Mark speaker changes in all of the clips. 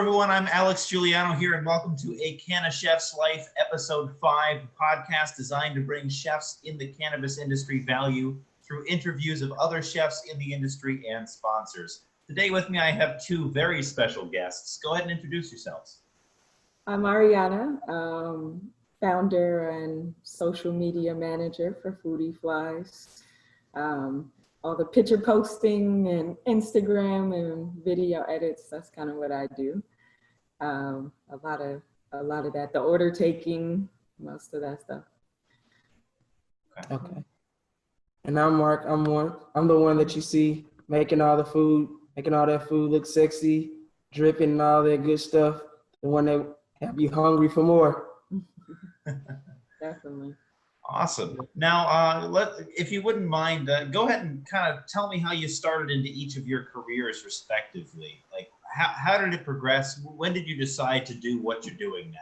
Speaker 1: everyone. I'm Alex Giuliano here, and welcome to a CannaChef's Life, Episode 5, podcast designed to bring chefs in the cannabis industry value through interviews of other chefs in the industry and sponsors. Today with me, I have two very special guests. Go ahead and introduce yourselves.
Speaker 2: I'm Ariana, founder and social media manager for FoodyFlyz. All the picture posting and Instagram and video edits, that's kind of what I do. A lot of that, the order taking, most of that stuff.
Speaker 3: Okay. And I'm Mark. I'm the one that you see making all the food, making all that food look sexy, dripping and all that good stuff. The one that have you hungry for more.
Speaker 2: Definitely.
Speaker 1: Awesome. Now, if you wouldn't mind, go ahead and kind of tell me how you started into each of your careers respectively. Like, how did it progress? When did you decide to do what you're doing now?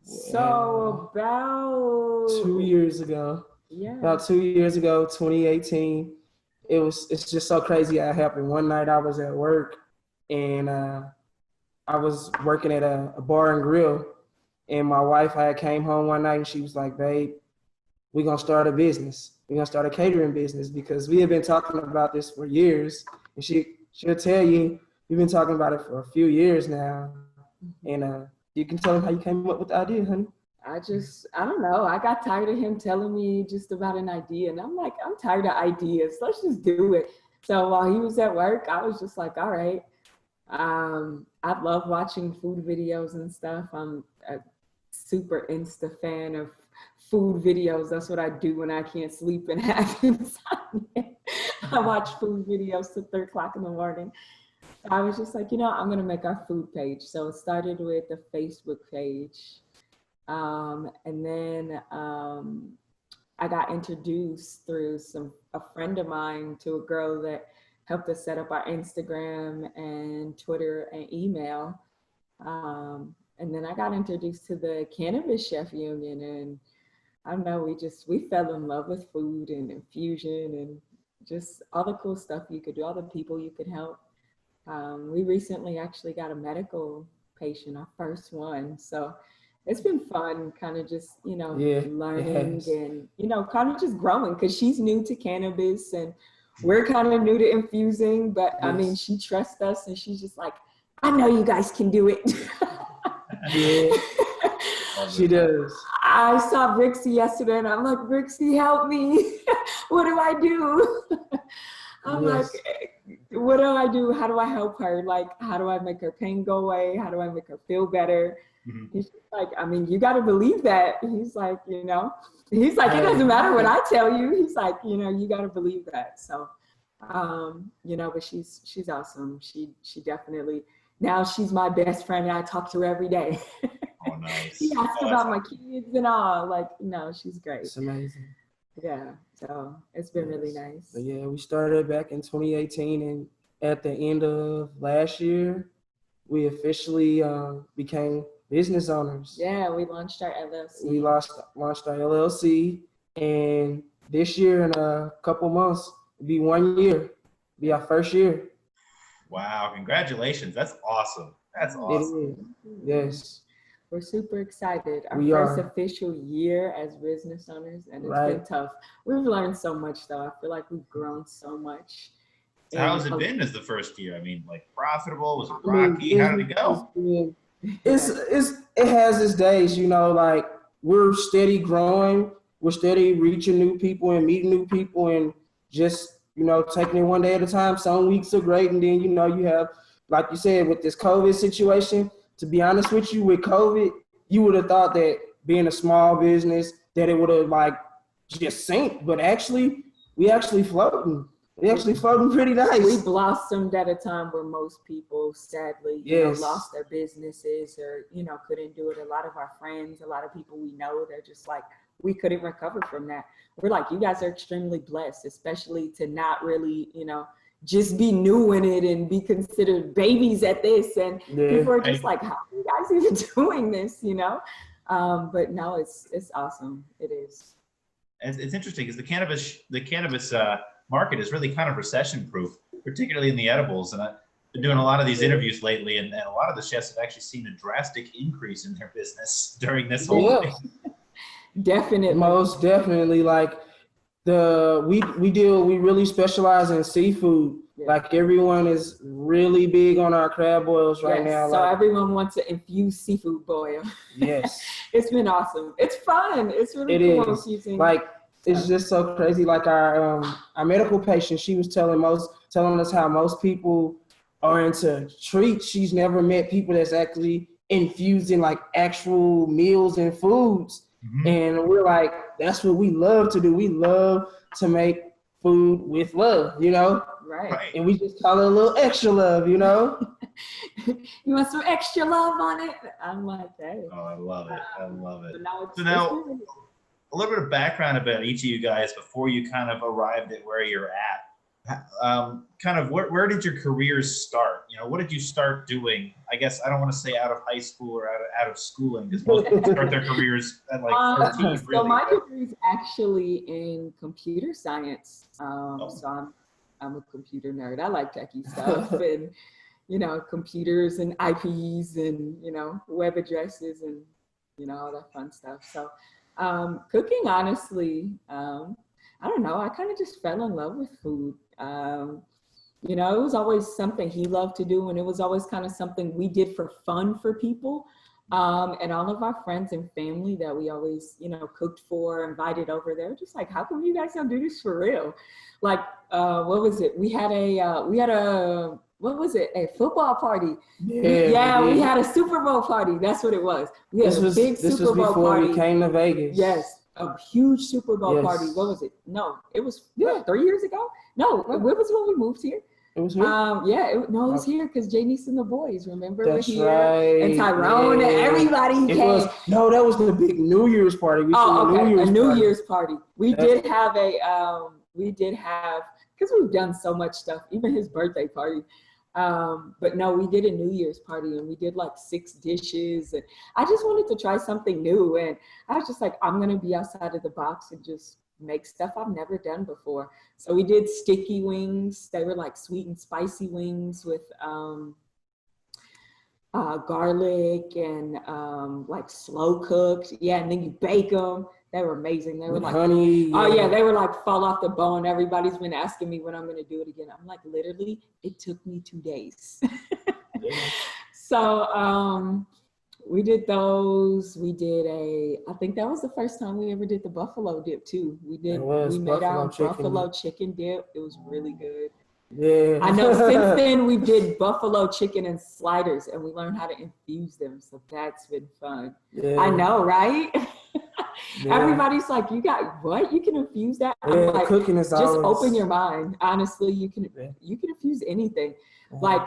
Speaker 2: So about
Speaker 3: 2 years ago.
Speaker 2: Yeah.
Speaker 3: About 2 years ago, 2018. It's just so crazy how it happened. One night I was at work and I was working at a bar and grill. And my wife had came home one night and she was like, babe, we're going to start a business. We're going to start a catering business because we have been talking about this for years. And she'll tell you, we've been talking about it for a few years now. And you can tell them how you came up with the idea, honey.
Speaker 2: I don't know. I got tired of him telling me just about an idea. And I'm like, I'm tired of ideas. Let's just do it. So while he was at work, I was just like, all right. I love watching food videos and stuff. I'm a super Insta fan of food videos. That's what I do when I can't sleep and have insomnia. I watch food videos till 3 o'clock in the morning. So I was just like, I'm going to make our food page. So it started with a Facebook page. And then I got introduced through a friend of mine to a girl that helped us set up our Instagram and Twitter and email. And then I got introduced to the Cannabis Chef Union, and I don't know, we fell in love with food and infusion and just all the cool stuff you could do, all the people you could help. We recently actually got a medical patient, our first one. So it's been fun kind of just, learning and, kind of just growing because she's new to cannabis and we're kind of new to infusing, but yes. I mean, she trusts us and she's just like, I know you guys can do it.
Speaker 3: Yeah, she does.
Speaker 2: I saw Rixie yesterday and I'm like, Rixie, help me. What do I do? I'm like, what do I do? How do I help her? Like, how do I make her pain go away? How do I make her feel better? Mm-hmm. He's like, I mean, you got to believe that. He's like, it doesn't matter what I tell you. He's like, you got to believe that. So, but she's awesome. She definitely, now she's my best friend and I talk to her every day.
Speaker 1: Oh, nice.
Speaker 2: She asks about my kids and all. Like, she's great.
Speaker 3: It's amazing.
Speaker 2: Yeah, so it's been really nice.
Speaker 3: But yeah, we started back in 2018 and at the end of last year, we officially became business owners.
Speaker 2: Yeah, we launched our LLC.
Speaker 3: We launched our LLC, and this year in a couple months, it'll be 1 year, be our first year.
Speaker 1: Wow, congratulations. That's awesome. That's awesome.
Speaker 3: Yes.
Speaker 2: We're super excited. Our first official year as business owners, and it's been tough. We've learned so much, though. I feel like we've grown so much.
Speaker 1: So how has it been as the first year? I mean, like profitable? Was it rocky? How did it go?
Speaker 3: It has its days, like we're steady growing. We're steady reaching new people and meeting new people and just, taking it one day at a time. Some weeks are great. And then, you have, like you said, with this COVID situation, to be honest with you, with COVID, you would have thought that being a small business, that it would have just sank. But actually, we actually floating. We actually floating pretty nice.
Speaker 2: We blossomed at a time where most people, sadly, lost their businesses or, couldn't do it. A lot of our friends, a lot of people we know, they're just like, we couldn't recover from that. We're like, you guys are extremely blessed, especially to not really, just be new in it and be considered babies at this. And people are just like, how are you guys even doing this, But no, it's awesome. It is.
Speaker 1: It's interesting because the cannabis market is really kind of recession proof, particularly in the edibles. And been doing a lot of these interviews lately, and a lot of the chefs have actually seen a drastic increase in their business during this whole thing.
Speaker 2: Definitely.
Speaker 3: Most definitely. Like we really specialize in seafood.
Speaker 2: Yeah.
Speaker 3: Like everyone is really big on our crab boils right now.
Speaker 2: So
Speaker 3: like,
Speaker 2: everyone wants to infuse seafood boil.
Speaker 3: Yes.
Speaker 2: It's been awesome. It's fun. It's really cool infusing.
Speaker 3: Like it's just so crazy. Like our medical patient, she was telling us how most people are into treats. She's never met people that's actually infusing like actual meals and foods.
Speaker 1: Mm-hmm.
Speaker 3: And we're like, that's what we love to do. We love to make food with love, you know?
Speaker 2: Right.
Speaker 3: And we just call it a little extra love, you know?
Speaker 2: You want some extra love on it? I'm like, hey.
Speaker 1: Oh, I love it. I love it.
Speaker 2: So
Speaker 1: now, a little bit of background about each of you guys before you kind of arrived at where you're at. Kind of where did your careers start? You know, what did you start doing? I guess I don't want to say out of high school or out of schooling, because most people start their careers at like 13. Really.
Speaker 2: So my degree is actually in computer science. So I'm a computer nerd. I like techie stuff and, you know, computers and IPs and, you know, web addresses and, you know, all that fun stuff. So cooking, honestly, I don't know. I kind of just fell in love with food. You know, it was always something he loved to do, and it was always kind of something we did for fun for people. And all of our friends and family that we always, you know, cooked for, invited over, they were just like, how come you guys don't do this for real? Like, what was it? We had a football party. Yeah, we had a Super Bowl party. That's what it was. We had a big Super Bowl party. This was before we
Speaker 3: came to Vegas.
Speaker 2: Yes, a huge Super Bowl party. What was it? No, it was 3 years ago. No, it was when we moved here.
Speaker 3: It was here?
Speaker 2: It was here because Janice and the boys, remember?
Speaker 3: That's
Speaker 2: were here.
Speaker 3: Right.
Speaker 2: And Tyrone and everybody came.
Speaker 3: That was the big New Year's party.
Speaker 2: A New Year's party. We did have, because we've done so much stuff, even his birthday party. But no, we did a New Year's party and we did like 6 dishes. And I just wanted to try something new. And I was just like, I'm going to be outside of the box and just make stuff I've never done before. So we did sticky wings. They were like sweet and spicy wings with garlic and like slow cooked. Yeah, and then you bake them. They were amazing. They were like
Speaker 3: honey.
Speaker 2: Oh yeah, they were like fall off the bone. Everybody's been asking me when I'm gonna do it again. I'm like, literally, it took me 2 days. So we did those. We did I think that was the first time we ever did the buffalo dip too. We made our buffalo chicken dip. It was really good.
Speaker 3: Yeah.
Speaker 2: I know since then we did buffalo chicken and sliders and we learned how to infuse them. So that's been fun. Yeah. I know, right? Yeah. Everybody's like, you got what? You can infuse that?
Speaker 3: Yeah,
Speaker 2: I'm like,
Speaker 3: cooking is
Speaker 2: just
Speaker 3: always...
Speaker 2: open your mind. Honestly, you can infuse anything. Yes. Like,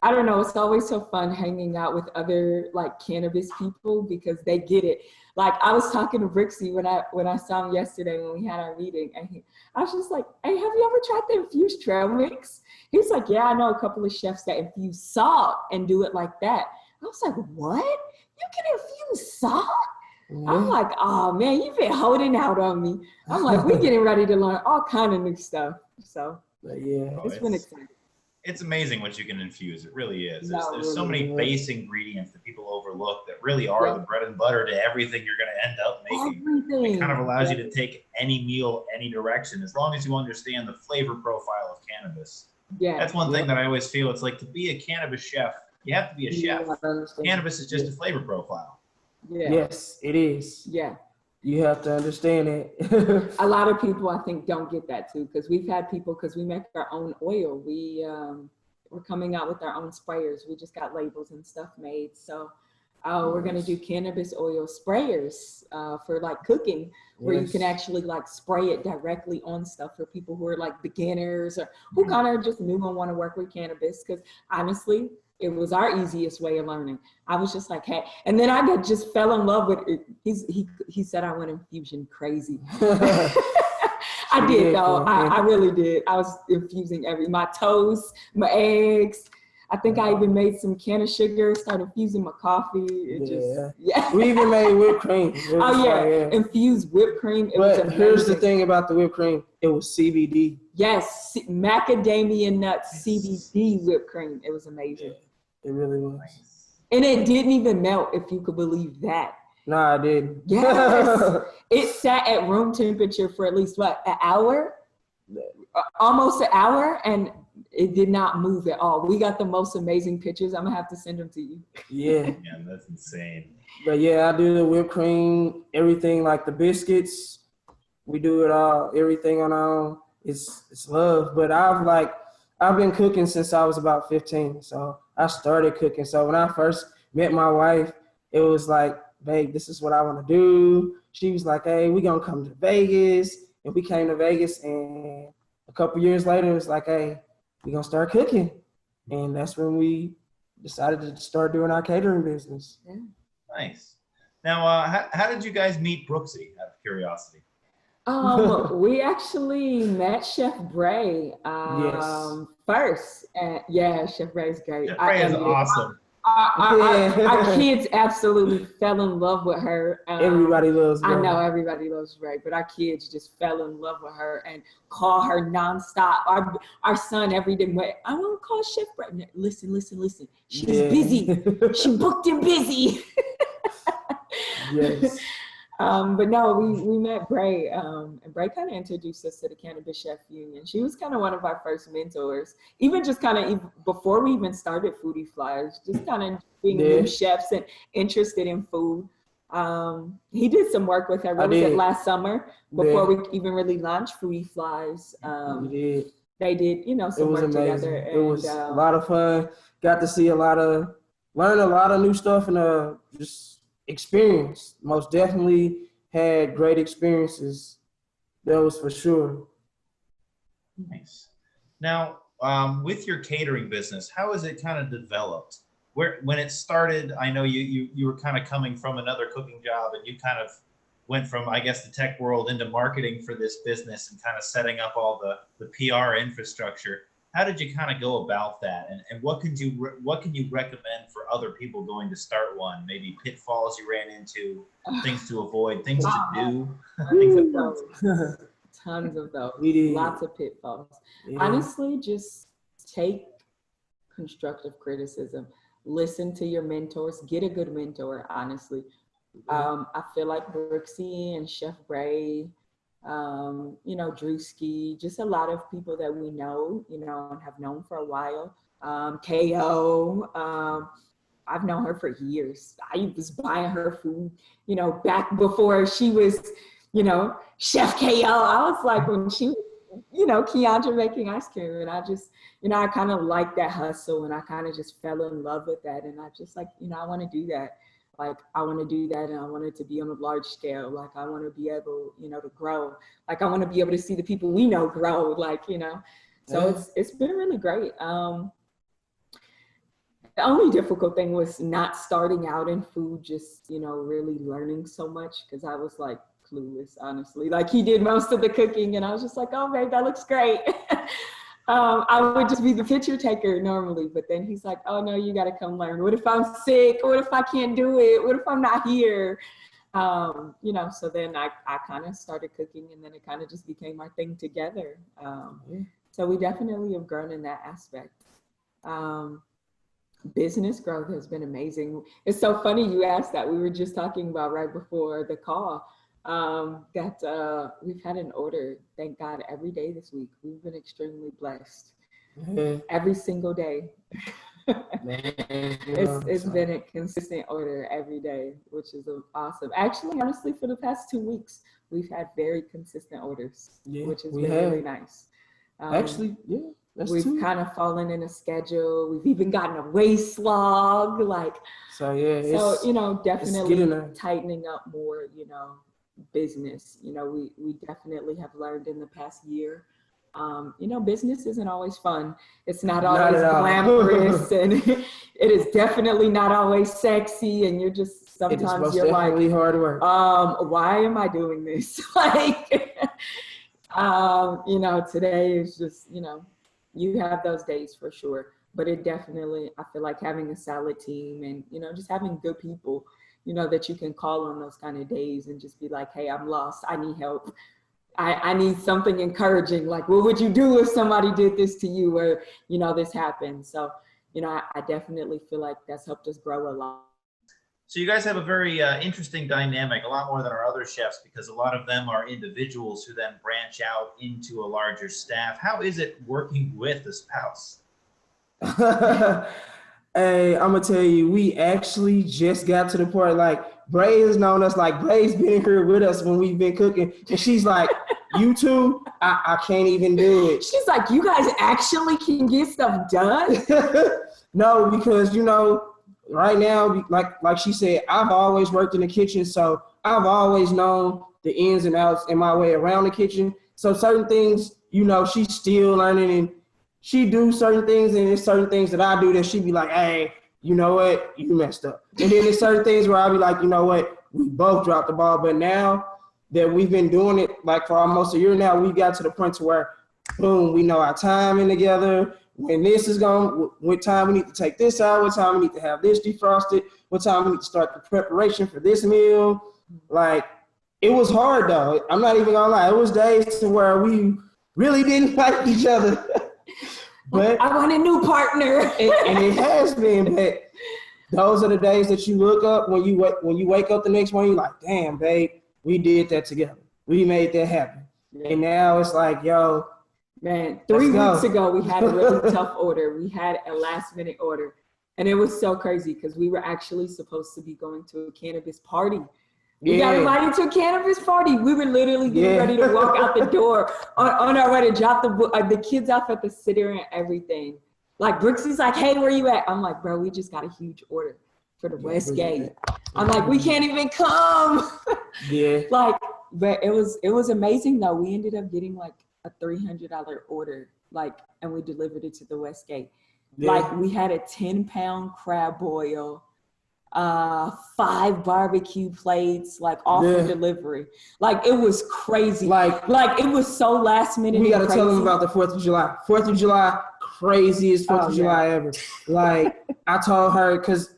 Speaker 2: I don't know, it's always so fun hanging out with other like cannabis people because they get it. Like I was talking to Brixie when I saw him yesterday when we had our meeting, and I was just like, hey, have you ever tried the infused trail mix? He's like, yeah, I know a couple of chefs that infuse salt and do it like that. I was like, what? You can infuse salt? Mm-hmm. I'm like, oh man, you've been holding out on me. I'm like, we're getting ready to learn all kind of new stuff. So
Speaker 3: yeah,
Speaker 2: it's been exciting.
Speaker 1: It's amazing what you can infuse. It really is. There's so many base ingredients that people overlook that really are the bread and butter to everything you're going to end up making. Everything. It kind of allows you to take any meal, any direction, as long as you understand the flavor profile of cannabis. Yeah. That's one thing that I always feel. It's like to be a cannabis chef, you have to be a chef. Cannabis is just a flavor profile.
Speaker 3: Yeah. Yes, it is.
Speaker 2: Yeah.
Speaker 3: You have to understand it.
Speaker 2: A lot of people, I think, don't get that too, because we've had people, because we make our own oil. We're coming out with our own sprayers. We just got labels and stuff made. So we're going to do cannabis oil sprayers for like cooking, where you can actually like spray it directly on stuff for people who are like beginners or who kind of just new and want to work with cannabis. Because honestly, it was our easiest way of learning. I was just like, hey, and then I just fell in love with it. He said I went infusion crazy. I did though. I really did. I was infusing my toast, my eggs. I think I even made some can of sugar, started infusing my coffee.
Speaker 3: We even made whipped cream.
Speaker 2: Infused whipped cream. It was
Speaker 3: But
Speaker 2: amazing.
Speaker 3: here's the thing about the whipped cream. It was CBD.
Speaker 2: Yes, macadamia nuts CBD whipped cream. It was amazing.
Speaker 3: Yeah, it really was.
Speaker 2: And it didn't even melt, if you could believe that.
Speaker 3: No, I didn't.
Speaker 2: Yes. It sat at room temperature for at least, what, an hour? Almost an hour, and it did not move at all. We got the most amazing pictures. I'm gonna have to send them to you.
Speaker 3: Yeah.
Speaker 1: Yeah, that's insane.
Speaker 3: But yeah, I do the whipped cream, everything like the biscuits. We do it all, everything on our own. It's love. But I've been cooking since I was about 15. So I started cooking. So when I first met my wife, it was like, babe, this is what I want to do. She was like, hey, we gonna come to Vegas. And we came to Vegas, and a couple years later, it was like, hey, we gonna start cooking. And that's when we decided to start doing our catering business.
Speaker 2: Yeah.
Speaker 1: Nice. Now, how did you guys meet Brooksy, out of curiosity?
Speaker 2: We actually met Chef Bray first. And yeah, Chef Bray's great.
Speaker 1: Chef Bray is awesome.
Speaker 2: Our kids absolutely fell in love with her.
Speaker 3: Everybody loves Bray.
Speaker 2: I know everybody loves Bray, but our kids just fell in love with her and call her nonstop. Our son every day, I want to call Chef Bray. Listen. She's busy. She booked and busy.
Speaker 3: Yes.
Speaker 2: But no, we met Bray, and Bray kind of introduced us to the Cannabis Chef Union. She was kind of one of our first mentors, even just kind of before we even started FoodyFlyz, just kind of being new chefs and interested in food. He did some work with her. What was it, last summer, before we even really launched FoodyFlyz? They did, some work together. And,
Speaker 3: it was a lot of fun. Got to see learn a lot of new stuff, and just experience. Most definitely had great experiences. That was for sure.
Speaker 1: Nice. Now, with your catering business, how has it kind of developed? When it started, I know you were kind of coming from another cooking job, and you kind of went from, I guess, the tech world into marketing for this business and kind of setting up all the PR infrastructure. How did you kind of go about that, and what can you recommend for other people going to start one? Maybe pitfalls you ran into, things to avoid, things to do.
Speaker 2: Tons of those.
Speaker 3: We did.
Speaker 2: Lots of pitfalls.
Speaker 3: Yeah.
Speaker 2: Honestly, just take constructive criticism. Listen to your mentors. Get a good mentor. Honestly, I feel like Brooksy and Chef Bray, Drewski, just a lot of people that we know, and have known for a while. KO, I've known her for years. I was buying her food, back before she was, Chef KO. I was like, when she was, Keandra making ice cream, and I just, I kind of like that hustle, and I kind of just fell in love with that. And I just like, I want to do that. Like, I want to do that, and I want it to be on a large scale. Like, I want to be able, to grow. Like, I want to be able to see the people we know grow, So it's been really great. The only difficult thing was not starting out in food, just, really learning so much, because I was like clueless, honestly. Like, he did most of the cooking, and I was just like, oh, babe, that looks great. I would just be the picture taker normally, but then he's like, oh no, you got to come learn. What if I'm sick? What if I can't do it? What if I'm not here? So then I kind of started cooking, and then it kind of just became our thing together. So we definitely have grown in that aspect. Business growth has been amazing. It's so funny you asked that. We were just talking about right before the call. That we've had an order, thank God, every day this week. We've been extremely blessed. Every single day. It's been a consistent order every day, which is awesome. Actually, honestly, for the past 2 weeks, we've had very consistent orders, which has been really nice. We've kind of fallen in a schedule. We've even gotten a waste log, definitely tightening up more, business. We definitely have learned in the past year. Business isn't always fun. It's not always glamorous, and it is definitely not always sexy. And you're just sometimes you're like,
Speaker 3: hard work.
Speaker 2: Why am I doing this? Today is just, you have those days for sure. but it definitely, I feel like having a solid team and, you know, just having good people, you know, that you can call on those kind of days and just be like, hey, I'm lost, I need help. I need something encouraging. Like, what would you do if somebody did this to you, or, you know, this happened? So, you know, I definitely feel like that's helped us grow a lot.
Speaker 1: So you guys have a very interesting dynamic, a lot more than our other chefs, because a lot of them are individuals who then branch out into a larger staff. How is it working with a spouse?
Speaker 3: Hey, I'm gonna tell you, we actually just got to the point, like, Bray has known us, like, Bray's been here with us when we've been cooking, and she's like, you two, I can't even do it.
Speaker 2: She's like, you guys actually can get stuff done?
Speaker 3: No, because, you know, right now, like she said, I've always worked in the kitchen, so I've always known the ins and outs in my way around the kitchen. So certain things, you know, she's still learning, and she do certain things, and there's certain things that I do that she be like, hey, you know what, you messed up. And then there's certain things where I'll be like, you know what, we both dropped the ball. But now that we've been doing it like for almost a year now, we got to the point to where, boom, we know our timing together. When this is going, what time we need to take this out, what time we need to have this defrosted, what time we need to start the preparation for this meal. Like, it was hard though. I'm not even gonna lie. It was days to where we really didn't like each other. But
Speaker 2: I want a new partner.
Speaker 3: and it has been, but those are the days that you look up when you wake up the next morning, you're like, damn, babe, we did that together. We made that happen. Yeah. And now it's like, yo,
Speaker 2: man, 3 weeks ago, we had a really tough order. We had a last-minute order. And it was so crazy because we were actually supposed to be going to a cannabis party. We got invited to a cannabis party. We were literally getting ready to walk out the door on our way to drop the kids off at the sitter and everything. Like, Brooks is like, hey, where you at? I'm like, bro, we just got a huge order for the West Gate. I'm like, we can't even come.
Speaker 3: Yeah.
Speaker 2: Like, but it was amazing though. We ended up getting like a $300 order, like, and we delivered it to the West Gate. Yeah. Like, we had a 10-pound crab boil, 5 barbecue plates, like, off the delivery. Like, it was crazy. Like it was so last minute.
Speaker 3: We got to tell them about the 4th of July. 4th of July, craziest 4th of July ever. Like, I told her, because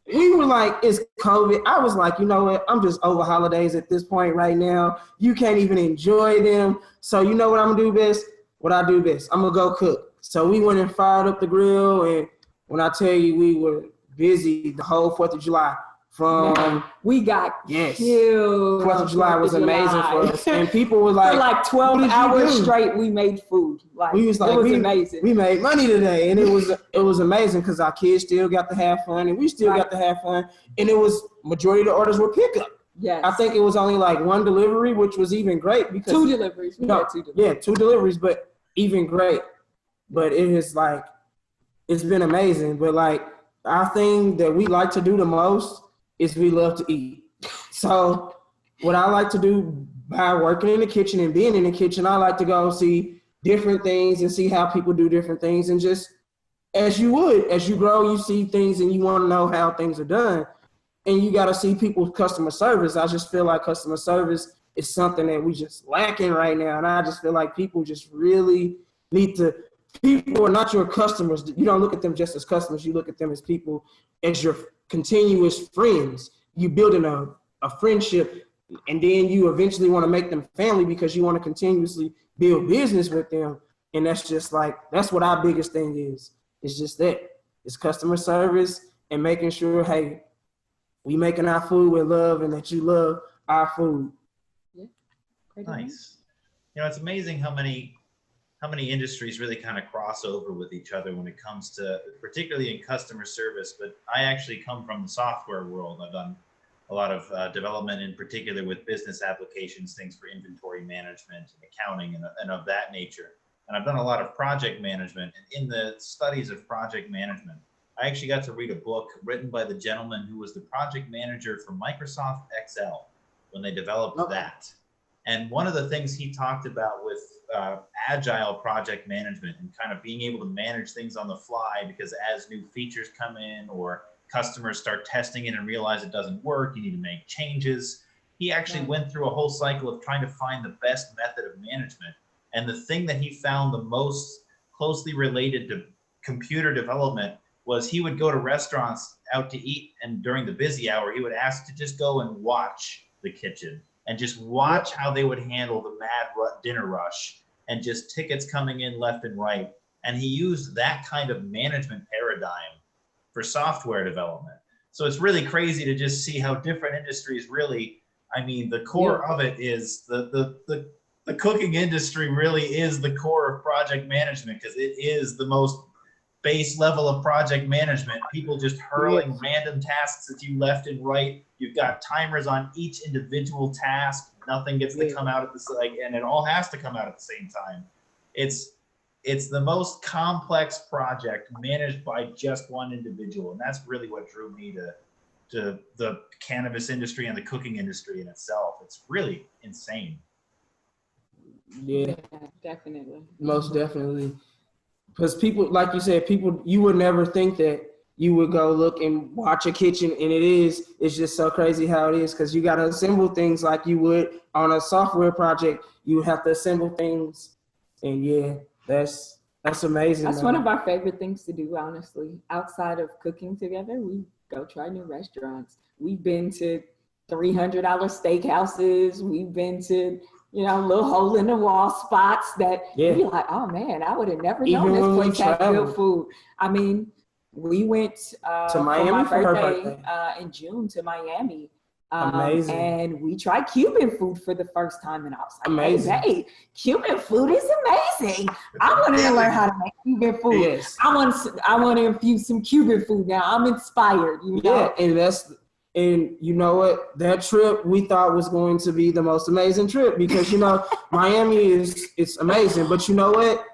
Speaker 3: we were like, it's COVID. I was like, you know what? I'm just over holidays at this point right now. You can't even enjoy them. So you know what I'm going to do best? What I do best. I'm going to go cook. So we went and fired up the grill. And when I tell you, we were busy the whole 4th of July.
Speaker 2: We got killed.
Speaker 3: 4th of July was amazing for us. And people were like,
Speaker 2: for like 12 hours straight, we made food. Like, it was amazing.
Speaker 3: We made money today. And it was amazing because our kids still got to have fun and we still got to have fun. And it was, majority of the orders were pickup.
Speaker 2: Yes.
Speaker 3: I think it was only like 1 delivery, which was even great because
Speaker 2: 2 deliveries. We had 2 deliveries.
Speaker 3: Yeah, 2 deliveries, but even great. But it is like, it's been amazing. But like, our thing that we like to do the most is we love to eat. So what I like to do by working in the kitchen and being in the kitchen, I like to go see different things and see how people do different things. And just as you grow, you see things and you want to know how things are done. And you got to see people's customer service. I just feel like customer service is something that we just lacking right now. And I just feel like people just really need to, people are not your customers. You don't look at them just as customers. You look at them as people, as your continuous friends. You building a friendship, and then you eventually want to make them family because you want to continuously build business with them. And that's just like, that's what our biggest thing is. It's just that. It's customer service and making sure, hey, we making our food with love and that you love our food.
Speaker 2: Yeah.
Speaker 1: Nice. You know, it's amazing how many industries really kind of cross over with each other when it comes to, particularly in customer service. But I actually come from the software world. I've done a lot of development, in particular with business applications, things for inventory management and accounting and of that nature. And I've done a lot of project management. And in the studies of project management, I actually got to read a book written by the gentleman who was the project manager for Microsoft Excel when they developed that. And one of the things he talked about with agile project management and kind of being able to manage things on the fly, because as new features come in or customers start testing it and realize it doesn't work, you need to make changes. He actually went through a whole cycle of trying to find the best method of management. And the thing that he found the most closely related to computer development was he would go to restaurants out to eat, and during the busy hour, he would ask to just go and watch the kitchen and just watch how they would handle the dinner rush and just tickets coming in left and right. And he used that kind of management paradigm for software development. So it's really crazy to just see how different industries really, I mean, the core of it is the cooking industry really is the core of project management, because it is the most base level of project management. People just hurling random tasks at you left and right. You've got timers on each individual task. Nothing gets to come out at the and it all has to come out at the same time. It's the most complex project managed by just one individual, and that's really what drew me to the cannabis industry and the cooking industry in itself. It's really insane.
Speaker 3: Yeah,
Speaker 2: definitely.
Speaker 3: Most definitely. Because people, like you said, you would never think that you would go look and watch a kitchen, and it's just so crazy how it is, because you got to assemble things like you would on a software project. You have to assemble things, and that's amazing.
Speaker 2: That's one of our favorite things to do, honestly. Outside of cooking together, we go try new restaurants. We've been to $300 steakhouses. We've been to, little hole in the wall spots that you're like, oh man, I would have never known this place had good food. I mean, we went
Speaker 3: to Miami
Speaker 2: for my birthday in June to Miami.
Speaker 3: Amazing.
Speaker 2: And we tried Cuban food for the first time, and I was like,
Speaker 3: amazing.
Speaker 2: Hey, Cuban food is amazing. I want to learn how to make Cuban food. Yes. I want to infuse some Cuban food now. I'm inspired.
Speaker 3: Yeah, and you know what? That trip we thought was going to be the most amazing trip, because Miami it's amazing, but you know what?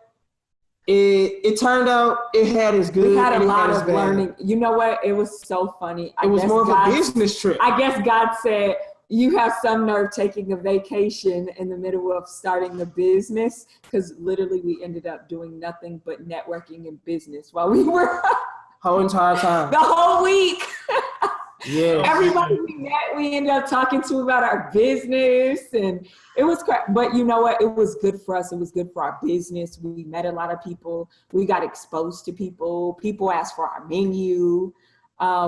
Speaker 3: It turned out it had as good.
Speaker 2: We had a lot of learning. You know what? It was so funny.
Speaker 3: It was more of a business trip.
Speaker 2: I guess God said, you have some nerve taking a vacation in the middle of starting a business, because literally we ended up doing nothing but networking and business while we were
Speaker 3: whole entire time.
Speaker 2: The whole week.
Speaker 3: Yeah.
Speaker 2: Everybody we met, we ended up talking to about our business, and it was great. But you know what? It was good for us. It was good for our business. We met a lot of people. We got exposed to people. People asked for our menu.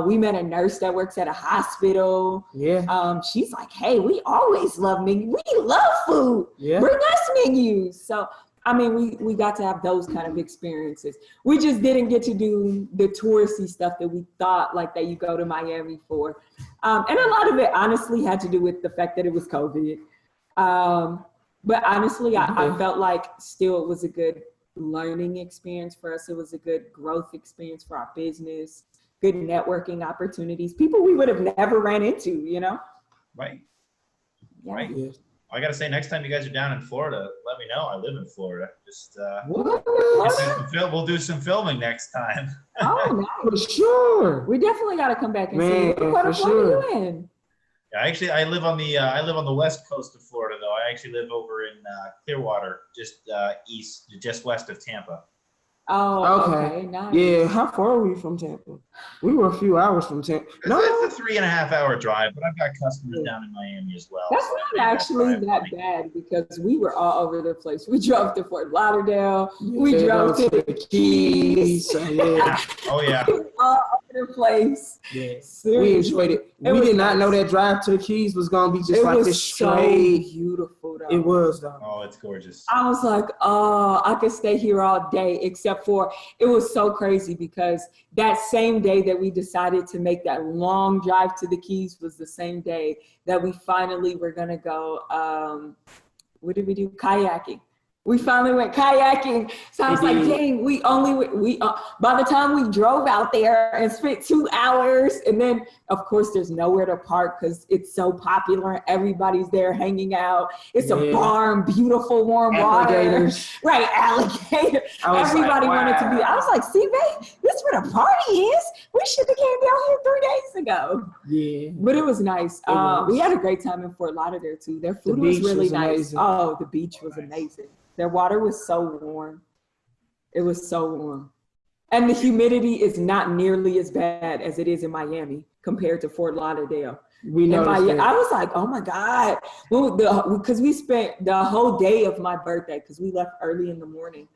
Speaker 2: We met a nurse that works at a hospital.
Speaker 3: Yeah.
Speaker 2: She's like, hey, we always love menus. We love food.
Speaker 3: Yeah.
Speaker 2: Bring us menus. So, I mean, we got to have those kind of experiences. We just didn't get to do the touristy stuff that we thought that you go to Miami for. And a lot of it honestly had to do with the fact that it was COVID. But honestly, I felt like still it was a good learning experience for us. It was a good growth experience for our business, good networking opportunities, people we would have never ran into,
Speaker 1: Right.
Speaker 2: Yeah.
Speaker 1: Right.
Speaker 3: Yeah.
Speaker 1: I got to say, next time you guys are down in Florida, let me know. I live in Florida. Just we'll do some filming next time.
Speaker 2: Oh, nice.
Speaker 3: For sure.
Speaker 2: We definitely got to come back and
Speaker 3: see.
Speaker 2: What part of Florida are you in?
Speaker 1: Yeah, actually, I live on the west coast of Florida, though. I actually live over in Clearwater, just west of Tampa.
Speaker 2: Oh, okay. Nice.
Speaker 3: Yeah, how far are we from Tampa? We were a few hours from Tampa.
Speaker 1: No, it's a 3.5 hour drive, but I've got customers down in Miami as well.
Speaker 2: That's not actually that bad, because we were all over the place. We drove to Fort Lauderdale. We drove to the Keys.
Speaker 3: Yeah.
Speaker 1: Oh yeah.
Speaker 2: All over the place.
Speaker 3: Yeah.
Speaker 2: Seriously.
Speaker 3: We enjoyed it. We did not know that drive to the Keys was gonna be just like this straight.
Speaker 2: So beautiful though.
Speaker 3: It was though.
Speaker 1: Oh, it's gorgeous.
Speaker 2: I was like, oh, I could stay here all day, except for it was so crazy because that same day that we decided to make that long drive to the Keys was the same day that we finally were gonna go. What did we do? Kayaking. We finally went kayaking. So I was like, dang, by the time we drove out there and spent 2 hours, and then of course there's nowhere to park because it's so popular. Everybody's there hanging out. It's a barn, beautiful warm
Speaker 3: alligators.
Speaker 2: Water. Right, alligator. Everybody wanted to be. I was like, see, babe, this is where the party is. We should have came down here 3 days ago.
Speaker 3: Yeah.
Speaker 2: But it was nice. We had a great time in Fort Lauderdale too. Their food was really nice. Amazing. Oh, the beach was amazing. Their water was so warm. It was so warm. And the humidity is not nearly as bad as it is in Miami compared to Fort Lauderdale.
Speaker 3: We know.
Speaker 2: I was like, oh my God. Because we spent the whole day of my birthday, because we left early in the morning.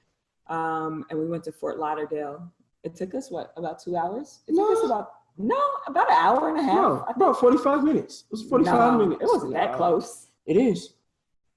Speaker 2: and we went to Fort Lauderdale. It took us about 2 hours? It took us about an hour and a half.
Speaker 3: No, about 45 minutes. It was 45 minutes.
Speaker 2: It wasn't that close.
Speaker 3: It is.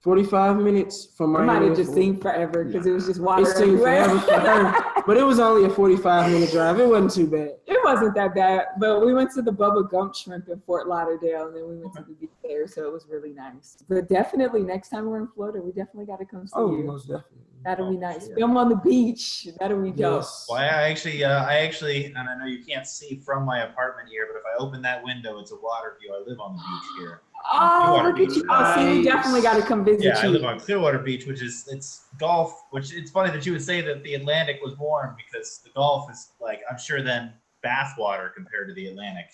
Speaker 3: 45 minutes from Miami.
Speaker 2: It might have just seemed forever because it was just water
Speaker 3: It seemed
Speaker 2: everywhere.
Speaker 3: forever for her, but it was only a 45-minute drive. It wasn't too bad.
Speaker 2: It wasn't that bad, but we went to the Bubba Gump Shrimp in Fort Lauderdale, and then we went to the beach there, so it was really nice. But definitely, next time we're in Florida, we definitely got to come see you.
Speaker 3: Most definitely.
Speaker 2: That'll be nice. Sure. Film on the beach. That'll be dope.
Speaker 3: Yes.
Speaker 1: Well, I actually, and I know you can't see from my apartment here, but if I open that window, it's a water view. I live on the beach here.
Speaker 2: Oh, look at you. Oh, see, we definitely got to come visit you.
Speaker 1: Yeah, I live on Clearwater Beach, it's Gulf, which it's funny that you would say that the Atlantic was warm because the Gulf is like, I'm sure then bath water compared to the Atlantic.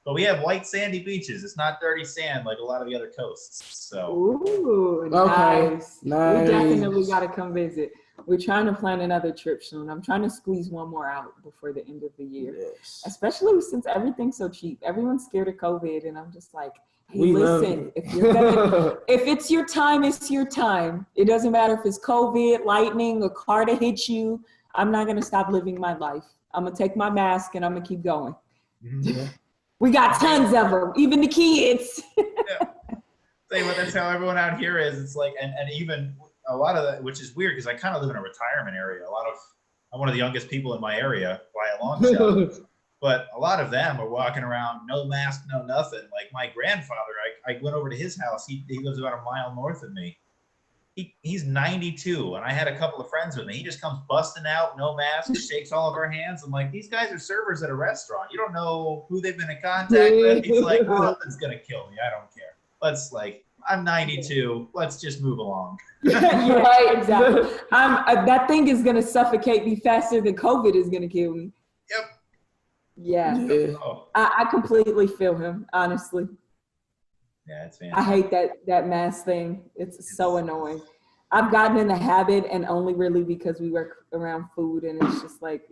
Speaker 1: But we have white sandy beaches. It's not dirty sand like a lot of the other coasts. So.
Speaker 2: Ooh, nice. We definitely got to come visit. We're trying to plan another trip soon. I'm trying to squeeze one more out before the end of the year. Yes. Especially since everything's so cheap. Everyone's scared of COVID, and I'm just like, hey, listen, if it's your time, it's your time. It doesn't matter if it's COVID, lightning, a car to hit you. I'm not gonna stop living my life. I'm gonna take my mask and I'm gonna keep going.
Speaker 3: Yeah.
Speaker 2: We got tons of them, even the kids.
Speaker 1: Yeah. That's how everyone out here is. It's like, and even a lot of that, which is weird because I kind of live in a retirement area. I'm one of the youngest people in my area by a long shot. But a lot of them are walking around, no mask, no nothing. Like my grandfather, I went over to his house. He lives about a mile north of me. He's 92, and I had a couple of friends with me. He just comes busting out, no mask, shakes all of our hands. I'm like, these guys are servers at a restaurant. You don't know who they've been in contact with. He's like, nothing's gonna kill me. I don't care. I'm 92. Let's just move along.
Speaker 2: Right, exactly. That thing is gonna suffocate me faster than COVID is gonna kill me.
Speaker 1: Yep.
Speaker 2: Yeah. Oh. I completely feel him, honestly.
Speaker 1: Yeah, it's fantastic.
Speaker 2: I hate that mask thing. It's so annoying. I've gotten in the habit, and only really because we work around food, and it's just like,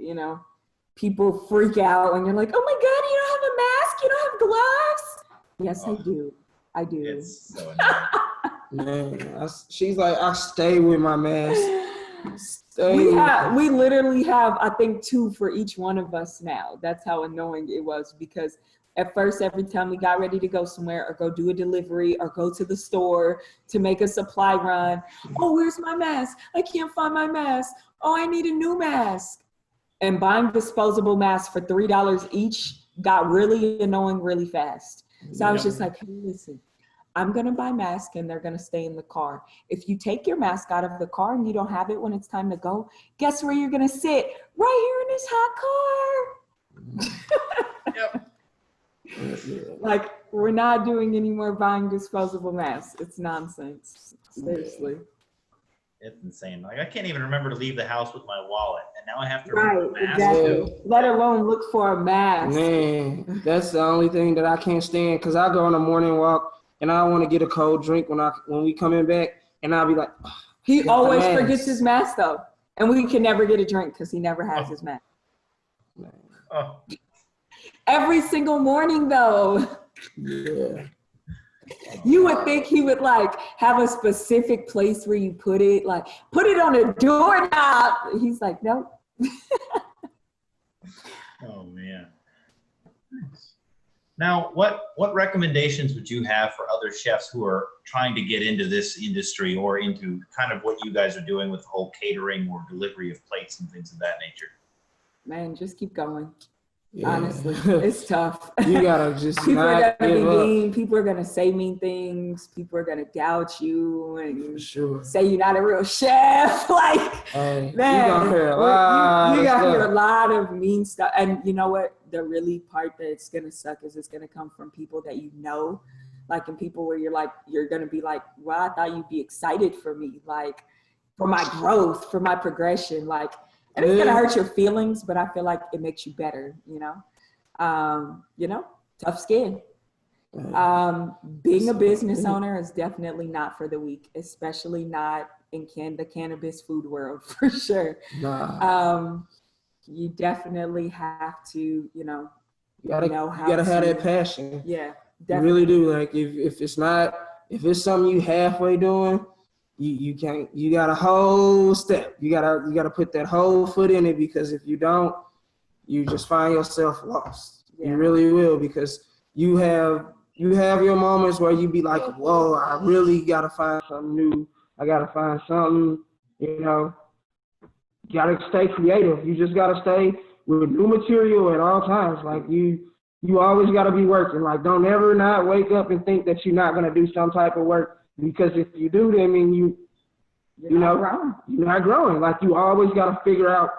Speaker 2: people freak out, and you're like, oh my God, you don't have a mask? You don't have gloves? Yes, I do. I do.
Speaker 1: It's so
Speaker 3: annoying. Man, she's like, I stay with my mask.
Speaker 2: We literally have, I think, 2 for each one of us now. That's how annoying it was, because at first, every time we got ready to go somewhere or go do a delivery or go to the store to make a supply run, oh, where's my mask? I can't find my mask. Oh, I need a new mask. And buying disposable masks for $3 each got really annoying really fast. So I was just like, hey, listen, I'm going to buy masks and they're going to stay in the car. If you take your mask out of the car and you don't have it when it's time to go, guess where you're going to sit? Right here in this hot car.
Speaker 1: Yep.
Speaker 2: Like, we're not doing any more buying disposable masks. It's nonsense. Seriously.
Speaker 1: It's insane. Like, I can't even remember to leave the house with my wallet, and now I have to
Speaker 2: remember
Speaker 1: a mask.
Speaker 2: Exactly. Let alone look for a mask.
Speaker 3: Man, that's the only thing that I can't stand, because I go on a morning walk and I want to get a cold drink when we coming back, and I'll be like, oh,
Speaker 2: he always forgets his mask though, and we can never get a drink because he never has his mask.
Speaker 1: Oh.
Speaker 2: Every single morning though.
Speaker 3: Yeah.
Speaker 2: You would think he would like have a specific place where you put it, like put it on a doorknob. He's like, nope.
Speaker 1: Oh man. Nice. Now, what recommendations would you have for other chefs who are trying to get into this industry or into kind of what you guys are doing with the whole catering or delivery of plates and things of that nature?
Speaker 2: Man, just keep going.
Speaker 3: Yeah.
Speaker 2: Honestly, it's tough.
Speaker 3: You gotta just
Speaker 2: people are gonna be
Speaker 3: give up.
Speaker 2: mean. People are gonna say mean things. People are gonna doubt you and
Speaker 3: Sure.
Speaker 2: say you're not a real chef. Like,
Speaker 3: hey,
Speaker 2: man,
Speaker 3: you gonna hear a lot.
Speaker 2: You gotta hear a lot of mean stuff. And you know what? The really part that's gonna suck is it's gonna come from people that you know, like, and people where you're gonna be like, well, I thought you'd be excited for me, like, for my growth, for my progression, like. And it's gonna hurt your feelings, but I feel like it makes you better, tough skin. Being a business owner is definitely not for the weak, especially not in the cannabis food world, for sure.
Speaker 3: Nah.
Speaker 2: You definitely have to, you gotta
Speaker 3: have that passion.
Speaker 2: Yeah,
Speaker 3: definitely. You really do. Like if it's something you halfway doing, you can't, you got a whole step. You gotta put that whole foot in it, because if you don't, you just find yourself lost.
Speaker 2: Yeah.
Speaker 3: You really will, because you have your moments where you be like, whoa, I really gotta find something new. I gotta find something, you know. You gotta stay creative. You just gotta stay with new material at all times. Like you always gotta be working. Like, don't ever not wake up and think that you're not gonna do some type of work, because if you do, then I mean you're not growing. Like, you always gotta figure out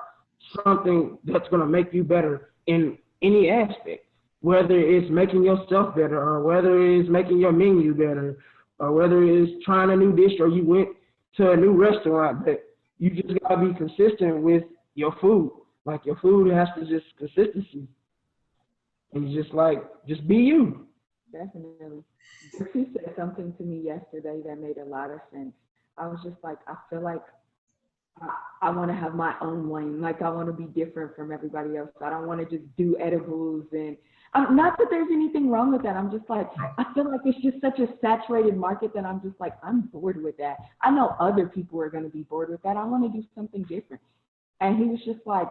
Speaker 3: something that's gonna make you better in any aspect, whether it's making yourself better, or whether it's making your menu better, or whether it's trying a new dish, or you went to a new restaurant. But you just gotta be consistent with your food. Like, your food has to just consistency. And just be you.
Speaker 2: Definitely. She said something to me yesterday that made a lot of sense. I was just like, I feel like I want to have my own lane. Like, I want to be different from everybody else. I don't want to just do edibles. And not that there's anything wrong with that. I'm just like, I feel like it's just such a saturated market that I'm just like, I'm bored with that. I know other people are going to be bored with that. I want to do something different. And he was just like,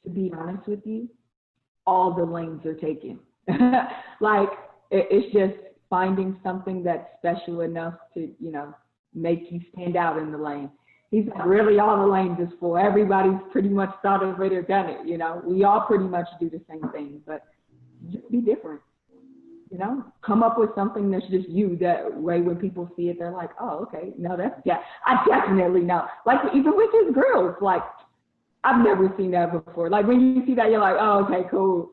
Speaker 2: to be honest with you, all the lanes are taken. Like, it's just finding something that's special enough to, you know, make you stand out in the lane. He's like, really, all the lanes is full. Everybody's pretty much thought of it or done it. You know, we all pretty much do the same thing, but just be different. You know, come up with something that's just you. That way, when people see it, they're like, oh, okay, no, that's, yeah, I definitely know. Like, even with his grills, like, I've never seen that before. Like, when you see that, you're like, oh, okay, cool.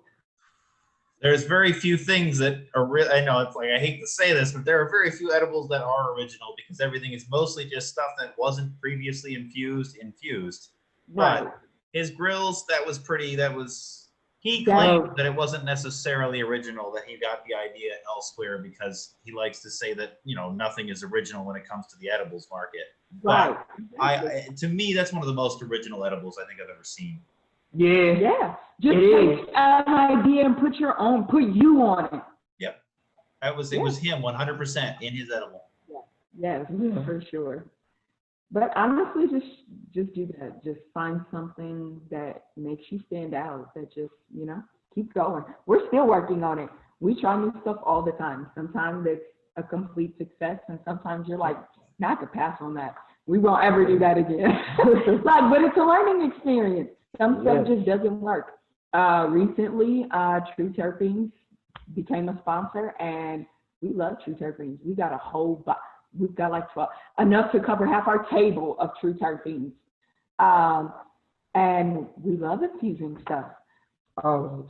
Speaker 1: There's very few things that are real. I know it's like, I hate to say this, but there are very few edibles that are original, because everything is mostly just stuff that wasn't previously infused.
Speaker 2: Right.
Speaker 1: But his grills, he claimed that it wasn't necessarily original, that he got the idea elsewhere, because he likes to say that, you know, nothing is original when it comes to the edibles market.
Speaker 2: Right.
Speaker 1: But to me, that's one of the most original edibles I think I've ever seen.
Speaker 3: Yeah.
Speaker 2: Yeah. Just take an idea and put you on it.
Speaker 1: Yep. It was him 100% in his edible.
Speaker 2: Yes, for sure. But honestly, just do that. Just find something that makes you stand out, that just, you know, keep going. We're still working on it. We try new stuff all the time. Sometimes it's a complete success, and sometimes you're like, I could pass on that. We won't ever do that again. Like, but it's a learning experience. Some stuff just doesn't work. Recently, True Terpenes became a sponsor, and we love True Terpenes. We got a whole we've got like 12, enough to cover half our table of True Terpenes. And we love infusing stuff.
Speaker 3: Always.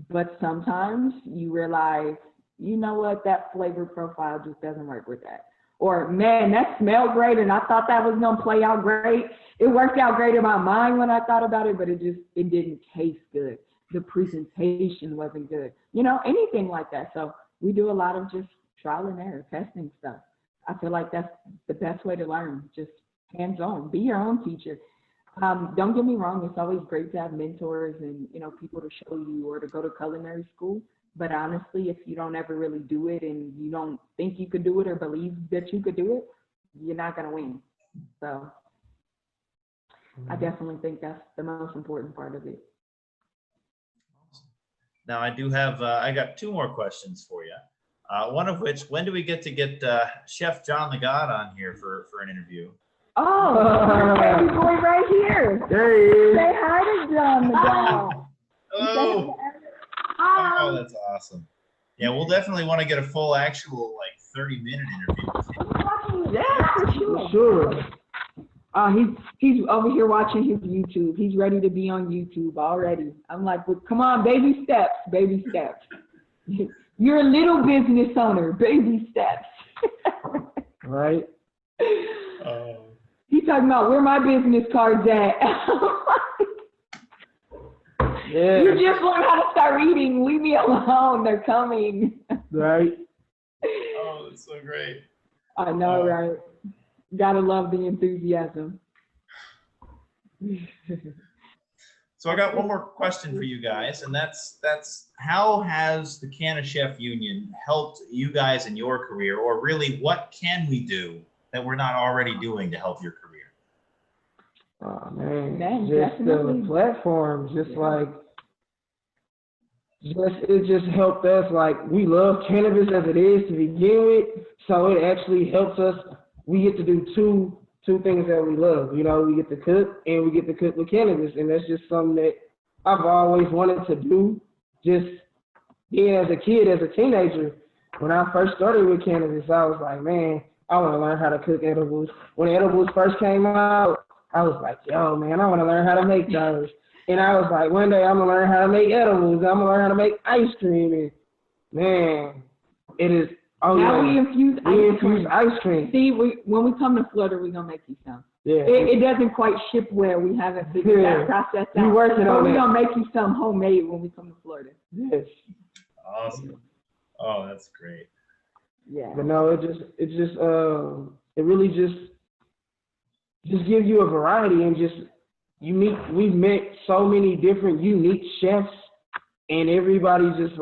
Speaker 2: But sometimes you realize, you know what, that flavor profile just doesn't work with that. Or, man, that smelled great, and I thought that was gonna play out great. It worked out great in my mind when I thought about it, but it didn't taste good. The presentation wasn't good. You know, anything like that. So we do a lot of just trial and error, testing stuff. I feel like that's the best way to learn, just hands-on. Be your own teacher. Don't get me wrong, it's always great to have mentors and, you know, people to show you or to go to culinary school. But honestly, if you don't ever really do it and you don't think you could do it or believe that you could do it, you're not going to win. So I definitely think that's the most important part of it.
Speaker 1: Now, I do have, I got 2 more questions for you. One of which, when do we get Chef John the God on here for an interview?
Speaker 2: Oh, baby boy right here.
Speaker 3: There he is.
Speaker 2: Say hi to John the God.
Speaker 1: Oh, that's awesome. Yeah, we'll definitely want to get a full, actual, like, 30-minute interview with him.
Speaker 2: Yeah, for sure. He's over here watching his YouTube. He's ready to be on YouTube already. I'm like, well, come on, baby steps, baby steps. You're a little business owner, baby steps.
Speaker 3: Right.
Speaker 2: He's talking about where my business cards at.
Speaker 3: Yeah.
Speaker 2: You just learned how to start reading. Leave me alone. They're coming.
Speaker 3: Right.
Speaker 1: Oh, that's so great.
Speaker 2: I know, right? Gotta love the enthusiasm.
Speaker 1: So I got one more question for you guys, and that's how has the CannaChef Union helped you guys in your career, or really what can we do that we're not already doing to help your career?
Speaker 3: Oh man,
Speaker 2: Man,
Speaker 3: just
Speaker 2: definitely.
Speaker 3: the platform, it just helped us. Like, we love cannabis as it is to begin with, so it actually helps us. We get to do two things that we love. You know, we get to cook and we get to cook with cannabis, and that's just something that I've always wanted to do. Just being as a kid, as a teenager, when I first started with cannabis, I was like, man, I want to learn how to cook edibles. When edibles first came out, I was like, yo, man, I want to learn how to make those. And I was like, one day I'm going to learn how to make edibles. I'm going to learn how to make ice cream. And, man, it is. Oh,
Speaker 2: now
Speaker 3: yeah.
Speaker 2: we infuse
Speaker 3: ice cream.
Speaker 2: See, when we come to Florida, we're going to make you some.
Speaker 3: Yeah.
Speaker 2: It doesn't quite ship well. We haven't figured that process out.
Speaker 3: We're working on
Speaker 2: we're
Speaker 3: it.
Speaker 2: going to make you some homemade when we come to Florida.
Speaker 3: Yes.
Speaker 1: Awesome. Oh, that's great.
Speaker 2: Yeah.
Speaker 3: But no, it really just gives you a variety and just we've met so many different unique chefs, and everybody's just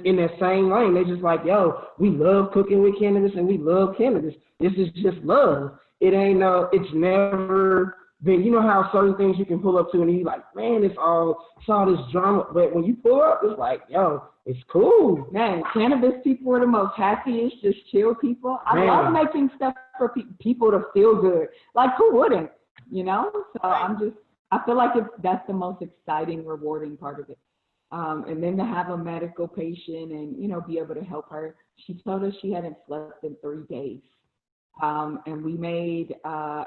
Speaker 3: in that same lane. They're just like, yo, we love cooking with cannabis and we love cannabis. This is just love. It's never been, you know how certain things you can pull up to and you're like, man, it's all this drama. But when you pull up, it's like, yo, it's cool.
Speaker 2: Man, cannabis people are the most happiest, just chill people. I love making stuff for people to feel good. Like, who wouldn't? You know? So I feel like that's the most exciting, rewarding part of it. And then to have a medical patient and, you know, be able to help her. She told us she hadn't slept in 3 days. And we made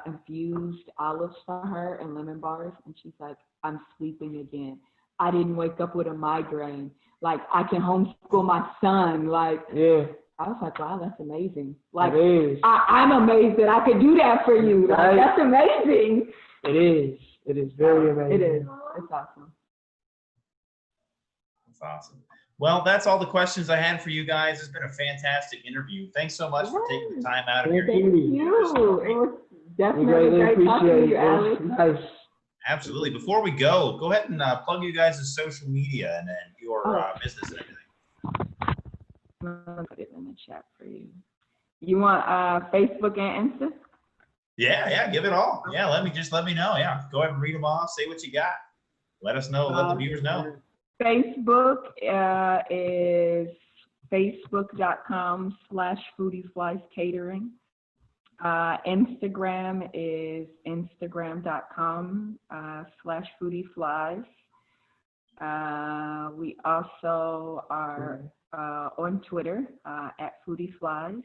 Speaker 2: infused olives for her and lemon bars. And she's like, I'm sleeping again. I didn't wake up with a migraine. Like, I can homeschool my son. Like, yeah. I was like, wow, that's amazing. Like, I'm amazed that I could do that for you. Like, that's amazing.
Speaker 3: It is. It is very amazing.
Speaker 2: It is. It's awesome.
Speaker 1: That's awesome. Well, that's all the questions I had for you guys. It's been a fantastic interview. Thanks so much for taking the time out of your
Speaker 2: Thank you. It was definitely great talking to you, Alex.
Speaker 3: Nice.
Speaker 1: Absolutely. Before we go ahead and plug you guys' social media and then your business and everything.
Speaker 2: I'm gonna put it in the chat for you. You want Facebook and Insta?
Speaker 1: Yeah, give it all. Yeah, let me know. Yeah, go ahead and read them off. Say what you got. Let us know. Let the viewers know.
Speaker 2: Facebook is facebook.com/FoodyFlyz Catering. Instagram is instagram.com/FoodyFlyz. We also are on Twitter at FoodyFlyz.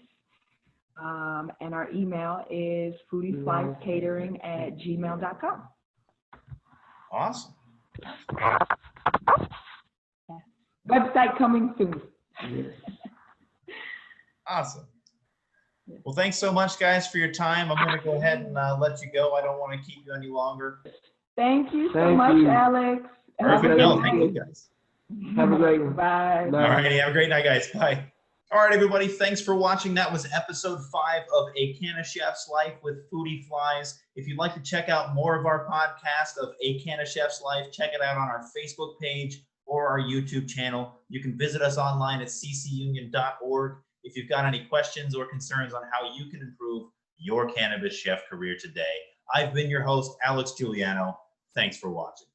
Speaker 2: And our email is FoodyFlyzCatering@gmail.com.
Speaker 1: Awesome.
Speaker 2: Website coming soon.
Speaker 1: Awesome. Well, thanks so much, guys, for your time. I'm going to go ahead and let you go. I don't want to keep you any longer.
Speaker 2: Thank you so much, Alex.
Speaker 1: Perfect. No, thank you, guys.
Speaker 3: Have a great one.
Speaker 2: Bye.
Speaker 1: All right, have a great night, guys. Bye. All right, everybody, thanks for watching. That was episode 5 of A CannaChef's Life with FoodyFlyz. If you'd like to check out more of our podcast of A CannaChef's Life, check it out on our Facebook page or our YouTube channel. You can visit us online at ccunion.org if you've got any questions or concerns on how you can improve your cannabis chef career today. I've been your host, Alex Giuliano. Thanks for watching.